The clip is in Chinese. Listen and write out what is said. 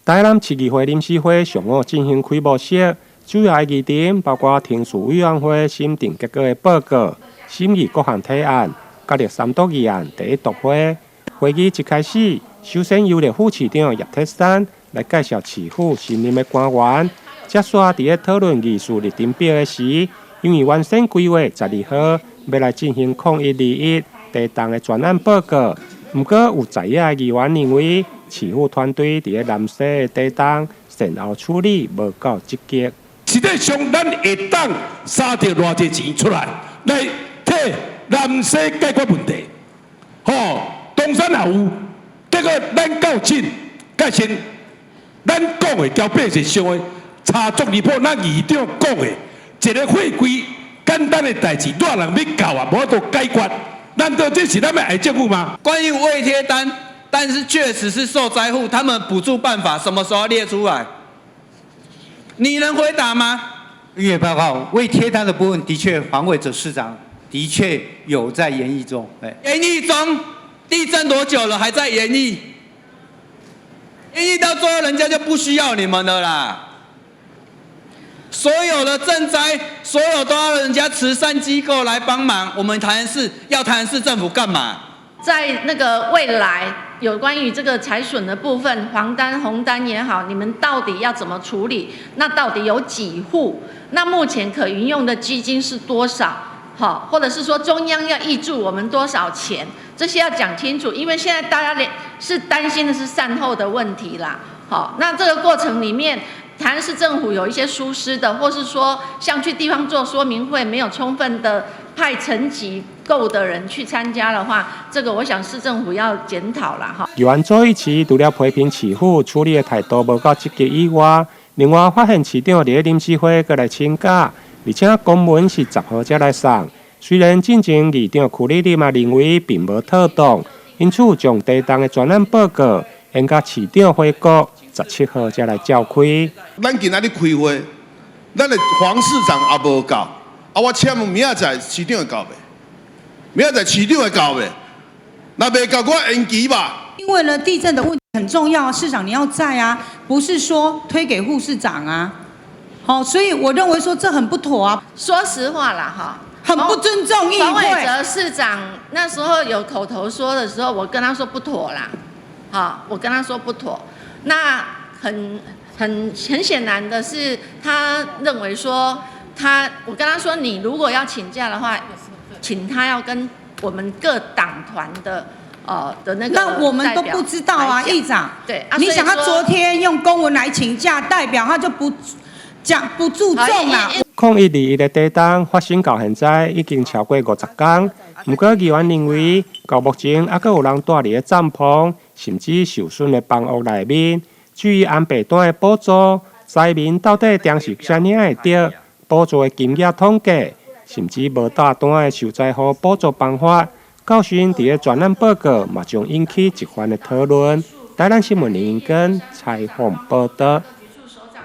台南市议会临时会上午进行开幕式，主要议程包括听取委员会审定结果的报告、审议各项提案、甲立三读议案第一读会。会议一开始，首先由立副市长叶铁山来介绍市府新任的官员。接续伫咧讨论议事日程表的时，因为原先规划12号要来进行0121地动的专案报告，不过有在野的议员认为市府团队伫咧南西的地动善后处理无够积极。实际上，咱会当撒着偌济钱出来替南西解决问题。东山也有，结果咱到进改成咱讲的交百姓上的查足离谱，咱议长讲的一个会规简单的代志，多人要搞啊，无法度解决。难道这是咱们爱政府吗？关于未贴单，但是确实是受灾户，他们补助办法什么时候列出来？你能回答吗？预约报告未贴单的部分，的确黄伟哲市长的确有在研议中。研议中，地震多久了还在研议？研议到最后，人家就不需要你们的啦。所有的赈灾，所有都要人家慈善机构来帮忙。我们台南市要台南市政府干嘛？在那个未来有关于这个财损的部分，黄单、红单也好，你们到底要怎么处理？那到底有几户？那目前可运用的基金是多少？好，或者是说中央要挹注我们多少钱？这些要讲清楚，因为现在大家是担心的是善后的问题啦。好，那这个过程里面，台南市政府有一些疏失的，或是说像去地方做说明会，没有充分的派层级够的人去参加的话，这个我想市政府要检讨啦哈。议员左一期除了批评市府处理的态度无够积极以外，另外发现市长伫临时会过来请假，而且公文是10号才来送。虽然进前议长区里里嘛认为并无妥当，因此将地动的专案报告延到市长会阁17号才来召开。咱今仔日开会，咱的黄市长也无到，我请问明仔载市长会到未？明仔载市长会到未？那未到，我延期吧。因为呢，地震的问题很重要，市长你要在啊，不是说推给副市长啊。好，所以我认为说这很不妥啊。说实话啦，哈，很不尊重议会。黄伟哲市长那时候有口头说的时候，我跟他说不妥啦，好，我跟他说不妥。那很显然的是，他认为说我跟他说，你如果要请假的话，请他要跟我们各党团的那个。那我们都不知道啊，议长。对，你想他昨天用公文来请假，代表他就不注重啦。0121的地动发生到现在已经超过50天，不过议员认为到目前还阁有人住伫咧帐篷，甚至受损的房屋内面。至于安倍端的补助，灾民到底当时怎样会得补助的金额统计，甚至无大单的受灾户补助方法，到时伫咧专案报告嘛将引起一番的讨论。台南新闻林根采访报道。